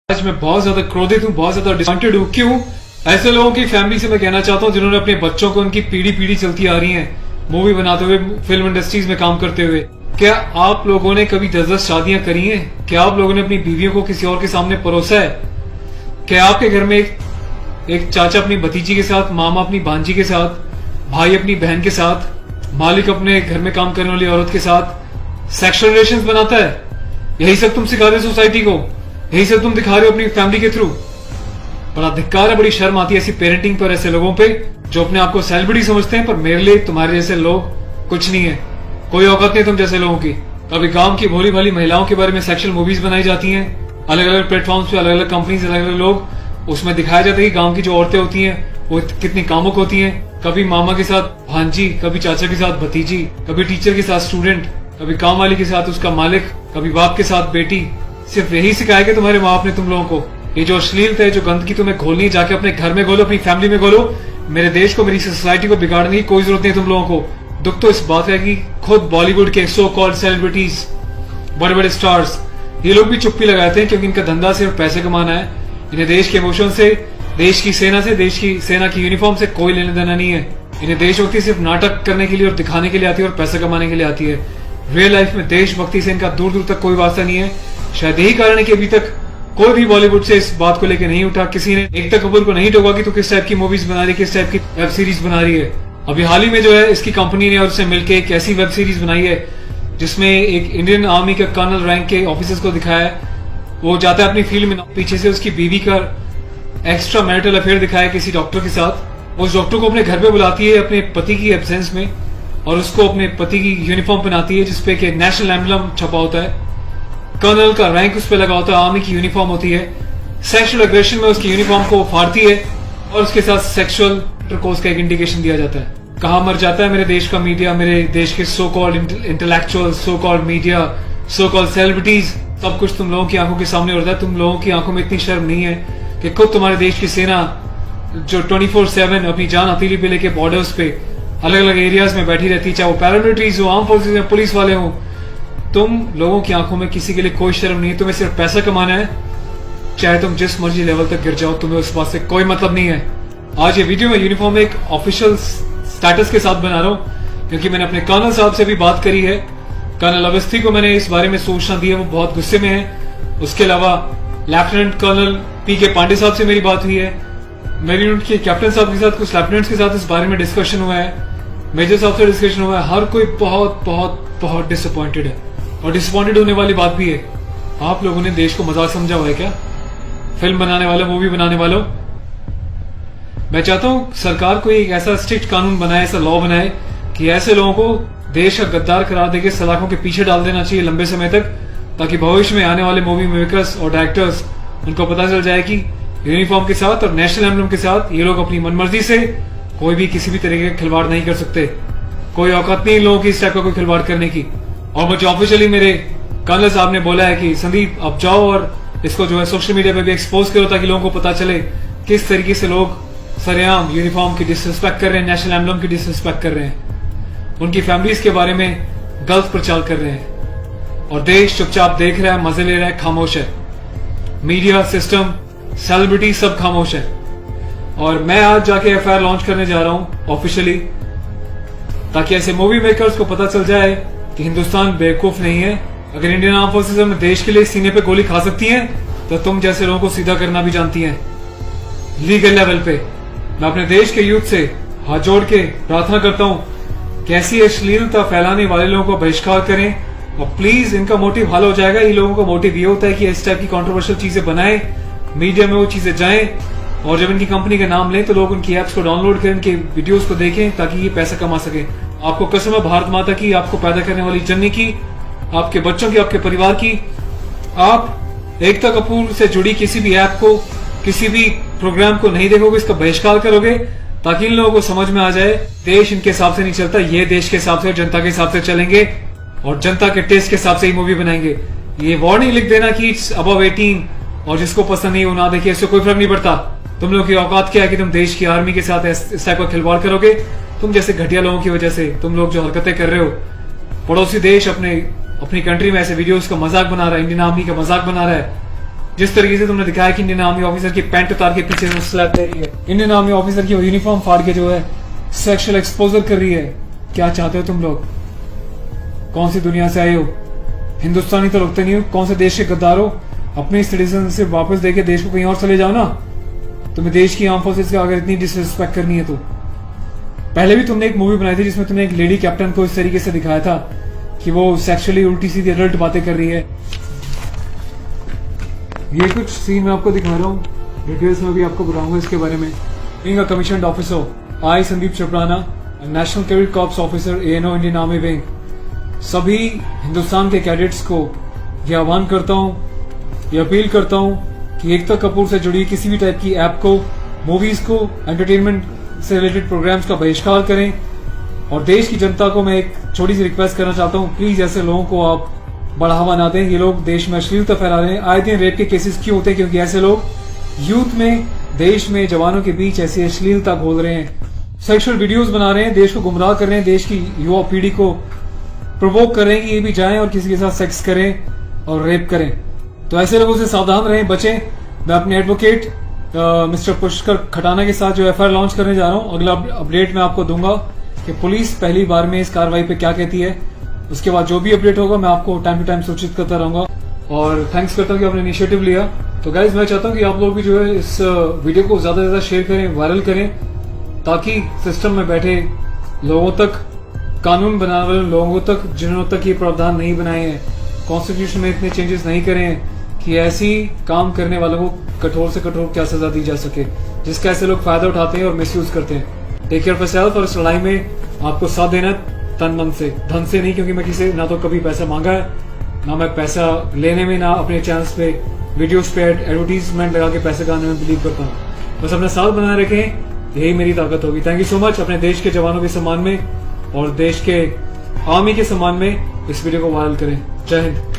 आज मैं बहुत ज्यादा क्रोधित हूँ, बहुत ज्यादा डिसअपॉइंटेड हूँ। क्यों? ऐसे लोगों की फैमिली से मैं कहना चाहता हूँ जिन्होंने अपने बच्चों को उनकी पीढ़ी पीढ़ी चलती आ रही है मूवी बनाते हुए, फिल्म इंडस्ट्रीज में काम करते हुए। क्या आप लोगों ने कभी 10-10 शादियां करी हैं? क्या आप लोगों ने अपनी बीवियों को किसी और के सामने परोसा है? क्या आपके घर में एक चाचा अपनी भतीजी के साथ, मामा अपनी भांजी के साथ, भाई अपनी बहन के साथ, मालिक अपने घर में काम करने वाली औरत के साथ सेक्सुअल रिलेशंस बनाता है? यही सब तुम सिखा रहे हो सोसाइटी को, यही सब तुम दिखा रहे हो अपनी फैमिली के थ्रू। बड़ा धिक्कार है, बड़ी शर्म आती है ऐसी पेरेंटिंग पर, ऐसे लोगों पे जो अपने आप को सेलिब्रिटी समझते हैं। पर मेरे लिए तुम्हारे जैसे लोग कुछ नहीं है, कोई औकात नहीं तुम जैसे लोगों की। अभी गांव की भोली भाली महिलाओं के बारे में सेक्सुअल मूवीज बनाई जाती हैं, अलग अलग प्लेटफॉर्म्स पे, अलग अलग कंपनीज, अलग अलग लोग। उसमें दिखाया जाता है कि गांव की जो औरतें होती हैं वो कितनी कामुक होती हैं। कभी मामा के साथ भांजी, कभी चाचा के साथ भतीजी, कभी टीचर के साथ स्टूडेंट, कभी काम वाली के साथ उसका मालिक, कभी बाप के साथ बेटी। सिर्फ यही सिखाया कि तुम्हारे माँ बाप ने तुम लोगों को? ये जो अश्लीलता है, जो गंदगी तुम्हें घोलनी है, जाके अपने घर में घोलो, अपनी फैमिली में घोलो। मेरे देश को, मेरी सोसाइटी को बिगाड़ने की कोई जरूरत नहीं है तुम लोगों को। दुख तो इस बात है कि खुद बॉलीवुड के सो कॉल्ड सेलिब्रिटीज, बड़े बड़े स्टार्स, ये लोग भी चुप्पी लगाते हैं क्योंकि इनका धंधा सिर्फ पैसे कमाना है। इन्हें देश के इमोशन से, देश की सेना से, देश की सेना की यूनिफॉर्म से कोई लेना देना नहीं है। इन्हें देशभक्ति सिर्फ नाटक करने के लिए और दिखाने के लिए आती है और पैसा कमाने के लिए आती है। रियल लाइफ में देशभक्ति से इनका दूर दूर तक कोई वास्ता नहीं है। शायद यही कारण है कि अभी तक कोई भी बॉलीवुड से इस बात को लेकर नहीं उठा, किसी ने एकता कपूर को नहीं टोका कि तू किस टाइप की मूवीज बना रही है, किस टाइप की वेब सीरीज बना रही है। अभी हाल ही में जो है इसकी कंपनी ने और उससे मिलकर एक ऐसी वेब सीरीज बनाई है जिसमें एक इंडियन आर्मी के कर्नल रैंक के ऑफिसर्स को दिखाया है। वो जाता है अपनी फील्ड में, पीछे से उसकी बीवी का एक्स्ट्रा मैरिटल अफेयर दिखाया है किसी डॉक्टर के साथ। उस डॉक्टर को अपने घर पे बुलाती है अपने पति की एब्सेंस में और उसको अपने पति की यूनिफॉर्म पहनाती है जिसपे कि नेशनल एम्बलम छपा होता है, कर्नल का रैंक उस पर लगा होता है, आर्मी की यूनिफॉर्म होती है। सेक्सुअल एग्रेशन में उसकी यूनिफॉर्म को फाड़ती है और उसके साथ सेक्सुअल इंटरकोर्स का एक इंडिकेशन दिया जाता है। कहाँ मर जाता है मेरे देश का मीडिया, मेरे देश के so called intellectual, so called media, so called celebrities. सब कुछ तुम लोगों की आंखों के सामने होता है। तुम लोगों की आंखों में इतनी शर्म नहीं है कि खुद तुम्हारे देश की सेना जो 24/7 अपनी जान हथेली पे लेके बॉर्डर्स पे अलग अलग एरियाज में बैठी रहती है, चाहे वो पैरामिलिट्रीज हो, आर्म फोर्सेज में, पुलिस वाले हो, तुम लोगों की आंखों में किसी के लिए कोई शर्म नहीं है। तुम्हें सिर्फ पैसा कमाना है, चाहे तुम जिस मर्जी लेवल तक गिर जाओ, तुम्हें उस बात से कोई मतलब नहीं है। आज ये वीडियो में यूनिफॉर्म एक ऑफिशियल स्टेटस के साथ बना रहा हूँ क्योंकि मैंने अपने कर्नल साहब से भी बात करी है। कर्नल अवस्थी को मैंने इस बारे में सूचना दी है, वो बहुत गुस्से में है। उसके अलावा लेफ्टिनेंट कर्नल PK पांडे साहब से मेरी बात हुई है। मेरी यूनिट के कैप्टन साहब के साथ, कुछ लेफ्टिनेंट्स के साथ इस बारे में डिस्कशन हुआ है, मेजर साहब से डिस्कशन हुआ है। हर कोई बहुत बहुत बहुत डिसअपॉइंटेड है और डिसअपॉइंटेड होने वाली बात भी है। आप लोगों ने देश को मजाक समझा हुआ है क्या? फिल्म बनाने वालों, मूवी बनाने वालों, मैं चाहता हूं सरकार को एक ऐसा स्ट्रिक्ट कानून बनाए, ऐसा लॉ बनाए कि ऐसे लोगों को देश का गद्दार करार देकर सलाखों के पीछे डाल देना चाहिए लंबे समय तक, ताकि भविष्य में आने वाले मूवी मेकर्स और डायरेक्टर्स उनको पता चल जाए कि यूनिफॉर्म के साथ और नेशनल एम्बलम के साथ ये लोग अपनी मनमर्जी से कोई भी किसी भी तरीके का खिलवाड़ नहीं कर सकते। कोई औकात नहीं लोगों की इस टाइप का कोई खिलवाड़ करने की। और मुझे ऑफिशियली मेरे कर्नल साहब ने बोला है कि संदीप अब जाओ और इसको जो है सोशल मीडिया पे भी एक्सपोज करो ताकि लोगों को पता चले किस तरीके से लोग सरेआम यूनिफॉर्म की डिसरिस्पेक्ट कर रहे हैं, नेशनल एम्बलम की डिसरिस्पेक्ट कर रहे हैं, उनकी फैमिलीज के बारे में गलत प्रचार कर रहे हैं और देश चुपचाप देख रहा है, मजे ले रहा है, खामोश है। मीडिया, सिस्टम, सेलिब्रिटी सब खामोश है। और मैं आज जाके FIR लॉन्च करने जा रहा हूं ऑफिशियली, ताकि ऐसे मूवी मेकर्स को पता चल जाए कि हिंदुस्तान बेवकूफ नहीं है। अगर इंडियन आर्म फोर्सेज अपने देश के लिए सीने पे गोली खा सकती हैं तो तुम जैसे लोगों को सीधा करना भी जानती हैं लीगल लेवल पे। मैं अपने देश के यूथ से हाथ जोड़ के प्रार्थना करता हूं कि ऐसी अश्लीलता फैलाने वाले लोगों को बहिष्कार करें और प्लीज इनका मोटिव हल हो जाएगा। इन लोगों का मोटिव ये होता है कि इस टाइप की कंट्रोवर्शियल चीजें बनाएं, मीडिया में वो चीजें जाएं और जब इनकी कंपनी का नाम लें तो लोग उनकी एप्स को डाउनलोड करें, इनके वीडियोस को देखें ताकि ये पैसा कमा सके। आपको कसम है भारत माता की, आपको पैदा करने वाली जननी की, आपके बच्चों की, आपके परिवार की, आप एकता कपूर से जुड़ी किसी भी ऐप को, किसी भी प्रोग्राम को नहीं देखोगे, इसका बहिष्कार करोगे ताकि इन लोगों को समझ में आ जाए देश इनके हिसाब से नहीं चलता, ये देश के हिसाब से और जनता के हिसाब से चलेंगे और जनता के टेस्ट के हिसाब से ही मूवी बनाएंगे। ये वार्निंग लिख देना कि इट्स अबव 18 और जिसको पसंद नहीं वो ना देखिए, इससे कोई फर्क नहीं पड़ता। तुम लोगों की औकात क्या है कि तुम देश की आर्मी के साथ इस टाइप का खिलवाड़ करोगे? तुम जैसे घटिया लोगों की वजह से तुम लोग जो हरकतें कर रहे हो, पड़ोसी देश अपनी कंट्री में ऐसे वीडियोस का मजाक बना रहा है, इंडियन आर्मी का मजाक बना रहा है, जिस तरीके से तुमने दिखाया कि इंडियन आर्मी ऑफिसर की पैंट उतार के पीछे से स्लैप दे रही है, इंडियन आर्मी ऑफिसर की यूनिफॉर्म फाड़ के जो है सेक्सुअल एक्सपोजर कर रही है, क्या चाहते हो तुम लोग? कौन सी दुनिया से आए हो? हिंदुस्तानी तो लगते नहीं हो, कौन से देश के गद्दार हो? अपने सिटीजन से वापस देके देश को कहीं और चले जाओ ना। तुम्हें देश की आर्म फोर्सेस का अगर इतनी डिसरिस्पेक्ट करनी है तो। पहले भी तुमने एक मूवी बनाई थी जिसमें तुमने एक लेडी कैप्टन को इस तरीके से दिखाया था कि वो सेक्सुअली उल्टी सीधी अडल्ट बातें कर रही है। ये कुछ सीन मैं आपको दिखा रहा हूँ, डिटेल्स में भी आपको बताऊंगा इसके बारे में। Being a commissioned officer, I Sandeep चपराना, national cadet corps officer ANO Indian army wing, सभी हिंदुस्तान के कैडेट्स को ये आह्वान करता हूँ, ये अपील करता हूँ कि एकता कपूर से जुड़ी किसी भी टाइप की ऐप को, मूवीज को, एंटरटेनमेंट से रिलेटेड प्रोग्राम्स का बहिष्कार करें। और देश की जनता को मैं एक छोटी सी रिक्वेस्ट करना चाहता हूँ, प्लीज ऐसे लोगों को आप बढ़ावा ना दें। ये लोग देश में अश्लीलता फैला रहे हैं। आए दिन रेप के केसेस क्यों होते हैं? क्योंकि ऐसे लोग यूथ में, देश में, जवानों के बीच ऐसी अश्लीलता घोल रहे हैं, सेक्सुअल वीडियोस बना रहे हैं, देश को गुमराह कर रहे हैं, देश की युवा पीढ़ी को प्रोवोक कर रहे हैं कि ये भी जाएं और किसी के साथ सेक्स करें और रेप करें। तो ऐसे लोगों से सावधान रहें, बचें। मैं अपने एडवोकेट मिस्टर पुष्कर खटाना के साथ जो FIR लॉन्च करने जा रहा हूँ, अगला अपडेट मैं आपको दूंगा कि पुलिस पहली बार में इस कार्रवाई पे क्या कहती है। उसके बाद जो भी अपडेट होगा मैं आपको टाइम टू टाइम सूचित करता रहूंगा। और थैंक्स करता हूँ कि आपने इनिशिएटिव लिया। तो गाइज मैं चाहता हूँ कि आप लोग भी जो है इस वीडियो को ज्यादा से ज्यादा शेयर करें, वायरल करें, ताकि सिस्टम में बैठे लोगों तक, कानून बनाने वाले लोगों तक, जिन्होंने तक ये प्रावधान नहीं बनाए हैं, कॉन्स्टिट्यूशन में इतने चेंजेस नहीं करे हैं कि ऐसी काम करने वालों को कठोर से कठोर क्या सजा दी जा सके, जिसका ऐसे लोग फायदा उठाते हैं और मिसयूज करते हैं। Take care of yourself. और इस लड़ाई में आपको साथ देना तन मन से, धन से नहीं, क्योंकि मैं किसी ना तो कभी पैसा मांगा है, ना मैं पैसा लेने में, ना अपने चैनल्स पे वीडियोस पे एडवर्टीजमेंट लगा के पैसे कमाने में बिलीव करता हूँ। बस अपना साथ बनाए रखें, यही मेरी ताकत होगी। Thank you so much. अपने देश के जवानों के सम्मान में और देश के आर्मी के सम्मान में इस वीडियो को वायरल करें। जय हिंद।